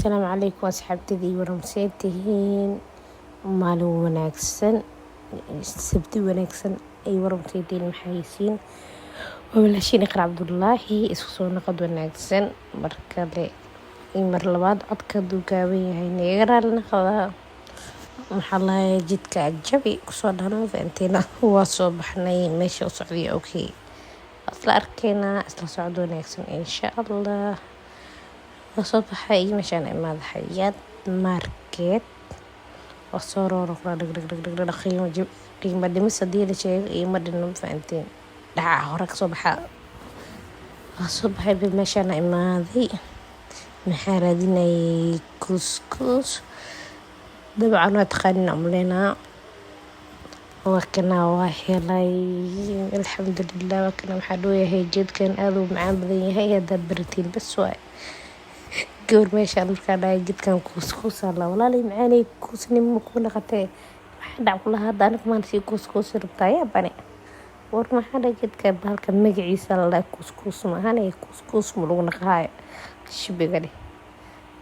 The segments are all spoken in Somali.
Asalaamu calaykum asxaabtadii waramseetihiin maalin wanaagsan sabti wanaagsan ay waramseetihiin maxaysiin walaashiin iqra cabdullaahi isku soo noqod wanaagsan markale mar labaad codka duugaaban yahay naga raali noqda maxaa lahaye jidka jabi kusoo dhano faanteena waa soo baxnay meesha u socday okay isla arkeynaa isla socod wanaagsan insha allah soo baxay meeshaan imaada xayaad market soo rooro kula dhag qiimo dhimis hadii la sheego qiimo dhiman faanteen dhaca hore kasoo baxaa soo baxay meeshaan imaaday maxaa raadinayay kuskus dabcan waa taqaanin umleynaa wakana waa helay alxamdulilah wakana waxaa dhooyahay jeedkan aad u macaan badan yahay haddaad baratiin bas waay gabar meeshaan markaa dhahay jidkan kuuskuusa la walaalay macaanay kuusnimo ku naqatee maxaa dhac kulaha hadda aniga maan sii kuuskuusi rabtaa yaa bane war maxaa dhahay jidka bahalka magaciisa la dhahay kuuskuus maahane kuuskuus ma lagu naqahaayo shibiga dheh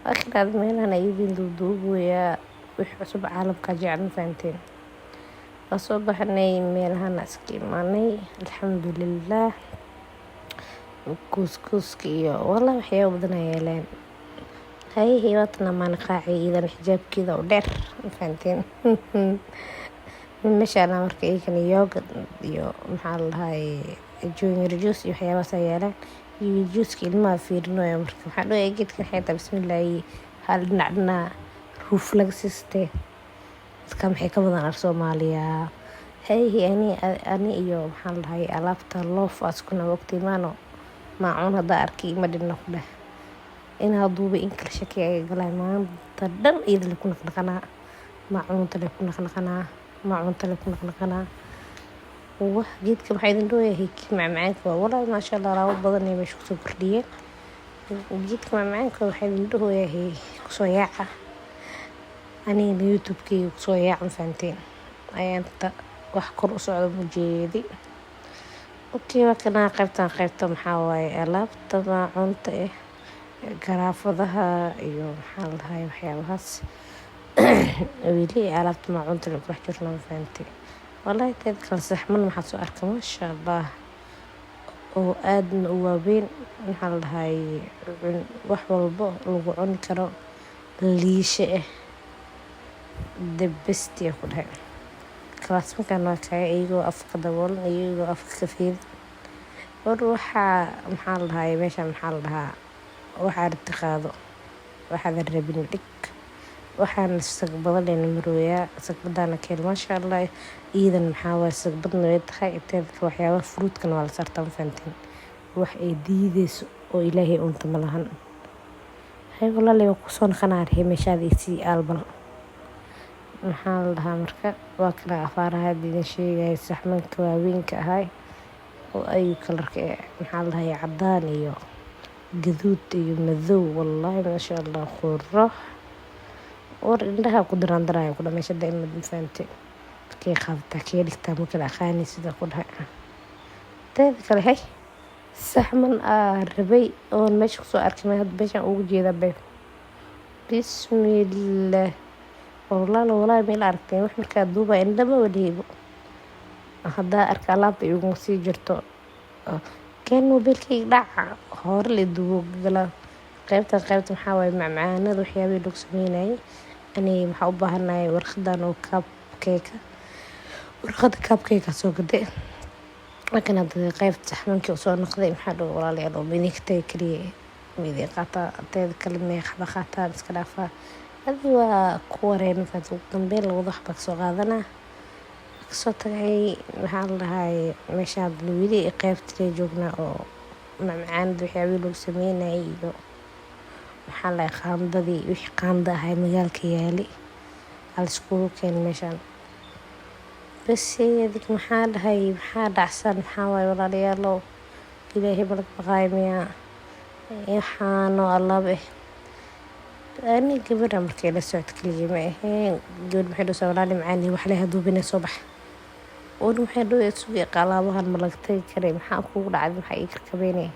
wakanaad meelahan ayadin duuduubayaa wix cusub caalamka jecel fahanteen waa soo baxnay meelahan iska imaanay alxamdulilah kuuskuuska iyo wallah waxyaaba badan ay yeeleen haye waatana maan qaacay iidan xijaabkeeda u dheer fahanteen meeshaan marka iyagana yooga iyo maxaa la dhahay junior juice iyo waxyaabahaas ay yeeleen iyo juuska ilmaha fiirinoya marka waxaa dhooya geedkan xeeta bismillaahi hal dhinacna ruuf laga siistee dadka maxay ka badan ar soomaaliya haye ani iyo maxaa la dhahay alaabta loof askuna waqtimaano maacuun haddaa arkay ima dhina ku dheh inaa duubay in kala shaki ay galay maanta dhan iyada le ku naqnaqanaa maacuunta le ku naqnaqanaa maacuunta le ku naqnaqanaa wah geedka maxaa idin dhooyahay kii macmacaanka waa walaahi maasha allah alaabo badan ay meesha kusoo kordhiyeen geedka macmacaanka waxaa idin dhooyahay kusoo yaaca anigana youtube-keyga kusoo yaacan fahanteen ayaanta wax kor u socda mujeedi okay waa kana qaybta maxaa waaye alaabta maacuunta garaafadaha iyo maxaa la dhahay waxyaabahaas weli alaabta maacuunta la kula jirno fahanteen wallahi teed kala saxman maxaa soo arka maasha allah oo aadna u waaweyn maxaa la dhahay wax walbo lagu cuni karo liishe debestiya ku dhahay kalaasmankan waa kaya iyagoo afka daboolan iyagoo afka ka fiidan war waxaa maxaa la dhahay meeshaan maxaa la dhahaa waxaa aragti qaado waxaadan rabin dhig waxaana sagbadaleyna marooyaa sagbadaana keel maasha allah iidan maxaa waay sagbadna way tahay inteedka waxyaabaha fruudkana waa la saartaa ma fahanteen wax ay diideyso oo ilaahay unta ma lahan hay walaalay waa kusoo naqanaa arhay meeshaada isii aalbal maxaa la dhahaa marka waa kala afaaraha idin sheegaya saxmanka waaweynka ahay oo ay kalarka maxaa la dhahay cadaan iyo gaduud iyo madow wallaahi maasha allah qurux war indhaha ku daraandaraya ku dhameesha daa'ima fahamte markay qaadataa kee dhigtaa markala aqaani sida ku dhahay teeda kale hay saxman rabay oon meesha kusoo arkay hadda meeshaan ugu jeedaa bay bismillaah wallaahi meel aragteen wax markaa duuba indhama waliibo haddaa arka alaabta igu sii jirto keen mobilkayga dhaca hore le duubo gala qaybta maxaa waaye macmacaanada waxyaabihii lagu sameynayay ani maxaa u baahanahay warqadan oo warqada kaabkeyga soo gaday laakiin hadda qaybta saxmankii usoo noqday maxaa dhow walaalayaal oo midigtay kaliya midig qaataa teeda kale meeqaba qaataan iska dhaafaa adi waa ku wareena fahanteen ugu dambeyn labada waxbaa kasoo qaadanaa kasoo tagay maxaa la dhahay meeshaan weli qaybtale joognaa oo macmacaanada waxyaabihii lagu sameynayay iyo maxaa la dhahay qaandadii wixii qaanda ahay magaalka yaali haliskugu keena meeshaan baseedig maxaa dhahay maxaa dhacsan maxaa waaye walaalayaalow ilaahay balag baqaay miyaa waxaanoo allaab ani gabadha markay la socod kaliya ma aheen gabadh maxay dhowsaa walaali macaani wax leh haduubinay soo bax war maxay dhow suuqii qalaabahan ma laga tagi karay maxaa kugu dhacday maxaa ii karkabeynaya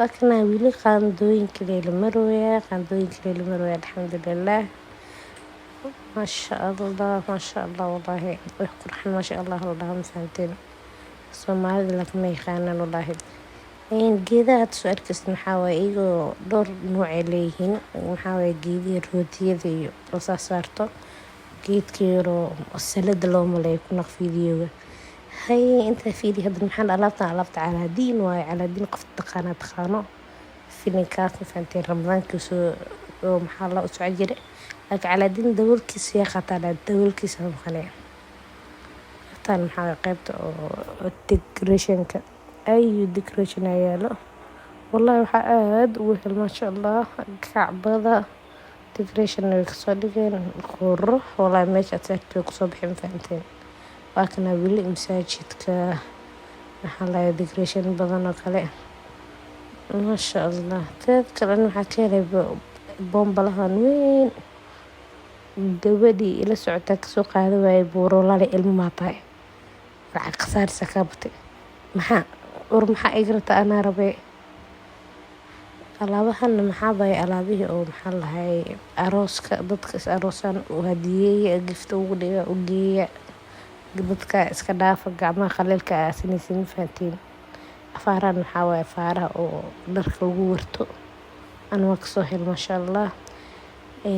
وكنا ويلي قاندوين كلي المروية الحمد لله. ما شاء الله ما شاء الله والله ويقرحن ما شاء الله والله مسانتين Soomaalida lagama yaqaanaan wallaahi. Geedaha hadda soo arkaysid maxaa waaye iyagoo dhowr nooc ay leeyihiin. Maxaa waaye geedihii rootiyada iyo la saarto. Geedka yaroo salada loo maleeyo ku naq fiidiyowga. Inta fiidi hadda maxaan alaabta calaadiin waaye calaadiin qof taqaano. Filinkaas mafahanteen Ramadaanka oo maxaa la usoo jire. Laakiin calaadiin daboolkiisa yaa qataa daboolkiisa maqanaya. Tan maxaa qaybta oo decoration-ka decoration ayaalo wallahi waxa aad ugu hel ma sha Allah kacbada decoration ay kasoo dhigeen qurux wallahi meesha aad ku soo bixin fahanteen waa kana wili masaajidka maxaa la decoration badan oo kale ma sha Allah tad kale waxa ka helay bombalahan weyn gabadhii ila socota ka soo qaaday way buuro lale ilmo maatay lacag qasaar sakabtay maxaa igrata ana rabay alaabahan maxaa bay alaabihii oo maxaa lahay arooska dadka is aroosan u hadiyay gift ugu dhiga u geeya dadka iska dhaafa gacmaha khalilka sinaysan fahantiin afaaran maxaa way afaaraha oo dharka ugu warto aan wax soo hel ma sha Allah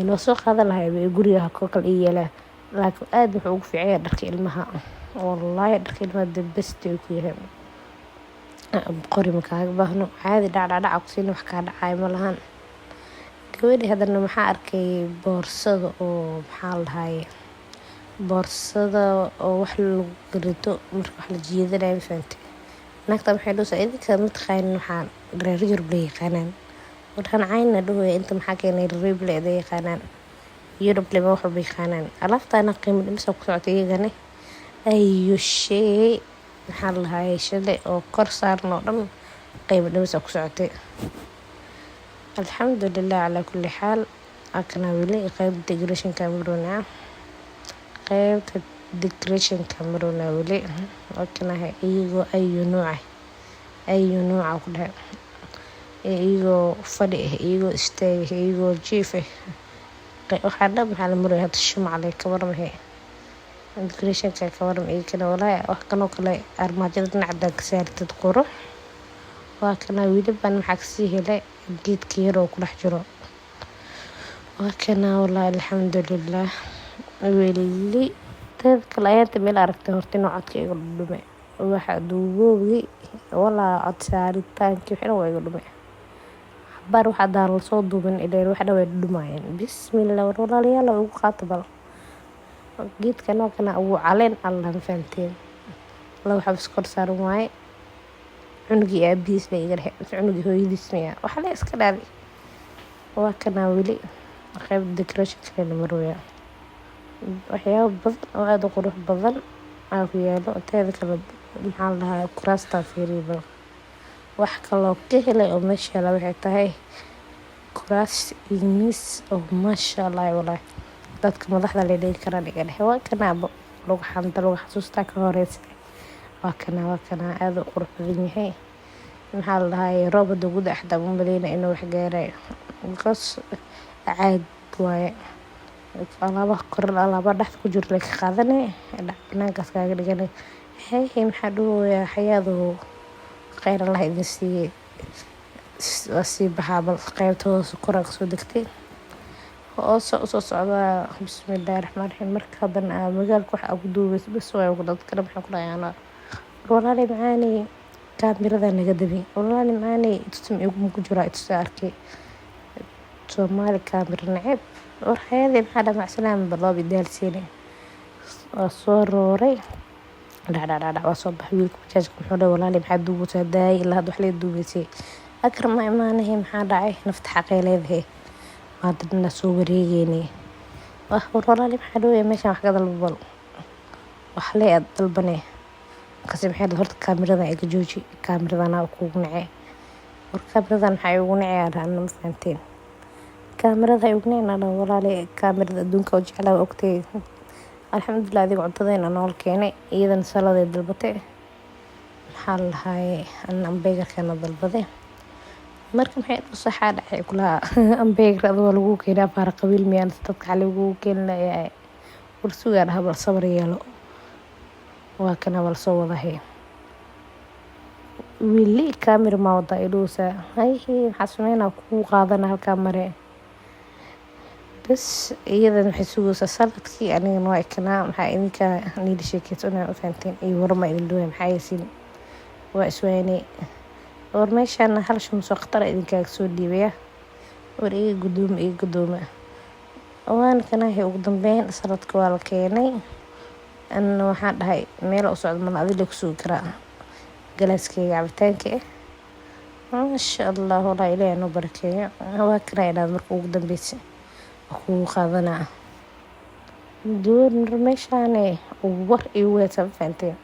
noo soo qaadan lahay guriga ka kale yeela laakiin aad wuxuu ugu fiicay dharka ilmaha wallahi dharka ilmaha best ku yahay qori makaaga baahno caadi dhac ku siin wax ka dhacay ma lahan gabadhii hadana maxaa arkay boorsada oo maxaa lahay boorsada oo wax lagu garito marka wax la jiidanayo fahanteen naagta maxay dhusay idinka mid qayn waxaan reer Yurub la yaqaanaan waxaan cayna dhahoy inta maxaa keenay reeb leeday yaqaanaan Yurub lama wax bay yaqaanaan alaabtaana qiimo dhimso ku socotay iyagana ayu shay maxaa lahay shalay oo kor saarno dhan qiimo dhimso ku socotay alxamdulillah ala kulli xaal akana wili qayb decoration kameruna qaybta decoration kameruna wili akana iyagoo ayu nooca ku dhahay iyagoo fadhi iyagoo istaag iyagoo jiif waxaa dhab maxaa la maray hadda shumaclay ka warmay decoration-ka ka warmay kana walaa wax kanoo kale armaajada dhinaca ka saartid qurux waa kana wili baan maxaa ka sii helay geedka yar oo ku dhex jiro waa kana wallahi alxamdulillah wili dad kale ayanta meel aragtay horta codka igu dhumay waxa duubowgi walaa cod saaritaanki wixii waa igu dhumay bar waxa daan la soo duubin ilaa wax dhaw dhumayeen bismillah walaalayaal ugu qaatbal geedkan oo kana ugu caleen Allah fahanteen la waxa iskor saaran waay cunugi aabiis la iga dhahay cunugi hooyadiisna waxa la iska dhaali waa kana wili qayb decoration-ka la marwaya waxyaabo badan oo aad u qurux badan ku yaalo teeda kale maxaa lahaa kuraasta fiiriba wax kaloo ka helay oo meesha la waxay tahay kuraas miis oo ma sha Allah wallahi dadka madaxda la dhigi kara dhiga dhahay waa kana lagu xamdal wax xasuusta ka horeysa waa kana aad u qurux badan yahay maxaa lahaa roobada guud axda umaleena inuu wax gaaray qas caad waaye alaaba dhaxda ku jirta ka qaadanay banaankaas kaaga dhiganay maxaa dhooya xayaado khayr Allah idin siiyay si baxaabal qaybtooda kor ka soo degtay oo soo socda bismillaahir rahmaanir rahiim marka hadan magaalka wax ugu duubay bas way ugu dad kale maxaa ku dhaayana walaali maani kaamirada naga dabi walaali maani tusum igu ku jira isu arkay Soomaali kaamir nacib waxayadii maxaa dhamac salaam baloobi daalsiinay soo rooray dhac waa soo baxay wiilku jaajka wuxuu dhahay walaali maxaa duubtaa daay ilaa wax la duubaysay akram ma imaanahay maxaa dhacay nafta xaqay leedahay maadna soo wareegeynay walaali maxaa dhaway meeshan wax ka dalbal wax la dalbanay kasi maxay horta kaamirada ay ka jooji kaamiradana ugu nacay kaamiradan maxay ugu nacayaan ma fahanteen kaamirada ay ugu nacayaan walaali kaamirada adduunka oo jeclaa ogtay alxamdulillah adiga cuntadeena nool keenay iyadan saladeed dalbatay maxaa lahaay aan beegarkana dalbaday marka maxay saxaa dhacay kulaha ambeegrad waa lagu keenaa baar qabiil miyaan dadka xal lagu keenayaa warsugaan habal sabar yeelo waa kana wal soo wadahay wili kaamir ma wada iluusa hay maxaa sameynaa ku qaadana halka mare bas iyada waxay sugaysaa saladkii anigana waa kanaa maxaa idinka niil sheekaysan u fahanteen iyo warma idin dhow maxaa yeelin waa isweynay war meeshaan hal shum soo qatar idinkaaga soo dhiibaya war iga gudooma waan kana ugu dambeyn saladka waa la keenay أنا waxaan dhahay meel u socdo ma adil ku soo garaa galaaskayga cabitaanka ma sha Allah walahi ilaahay noo barakeeyo waa kana inaad markuu ugu dambeysay ku qaadana door meeshaan war iyo weesam faanteen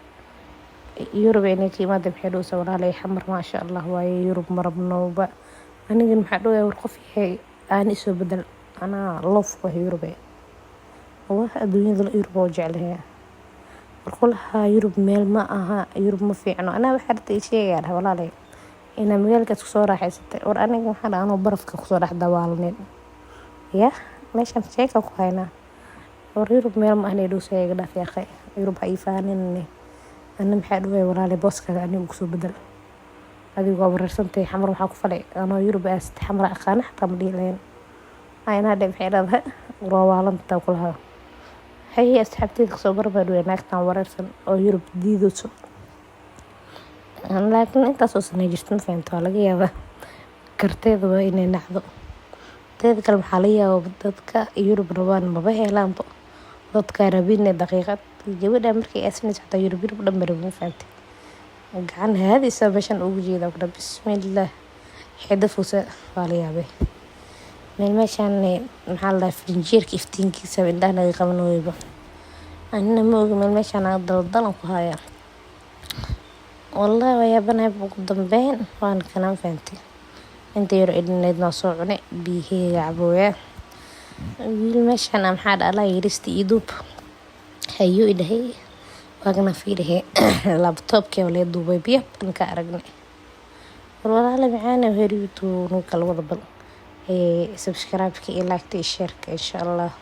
Yurub inay kiimada bixin soo walaalay xamar ma sha Allah waaye Yurub marabnooba aniga maxaa dhawaa war qof yahay aan isoo bedel ana loof waa Yurub waa adduunyada Yurub oo jecelahay warqolaha Yurub meel ma aha Yurub ma fiicno ana waxa artay sheegaa walaalay ina magaalka ku soo raaxaysatay war aniga waxaan aanu barafka ku soo dhax dawaalneen ya meeshan sheeka ku hayna war Yurub meel ma ahna dhuu sheega dhaaf yaaqay Yurub ay faaninay ana maxaa dhaway walaalay booska aniga ku soo bedel adigoo wareersantay xamar waxa ku falay ana Yurub aast xamar aqaan xataa ma dhiileen ayna dhib xeeladaha roowaalanta kulaha هي أصحابتي صبر بدو ناكتان ورسن أو يوروب ديدوسو لكن أنت أساسا نجستن فهمتوا لقي هذا كرتيد وإني نحضو تذكر المحلية وبدتك يوروب روان مباهي لامبو ضدك ربيني دقيقة جودا مركي أسنس حتى يوروب لما ربين فهمتي عن هذه سبشان أوجي ذا بسم الله حدفوسا فاليا به من meeshaan maxaa la frinjeerka iftiinkiisa indhaha naga qabanayba anna ma ogi meel meeshaan aan daldalan ku haya wallahi waa yaabanahay ugu dambeyn waan kana faantay inta yar idinayd noo soo cunay biyaheega cabooya wiil meeshaan maxaa dhalay yiristi idub hayo idhahay waagna fiirihe laptopka wala duubay biyo ka aragnay walaalaha macaan heriyo nuu kala wada bal subscribe-ka iyo like-ta iyo share-ka insha Allah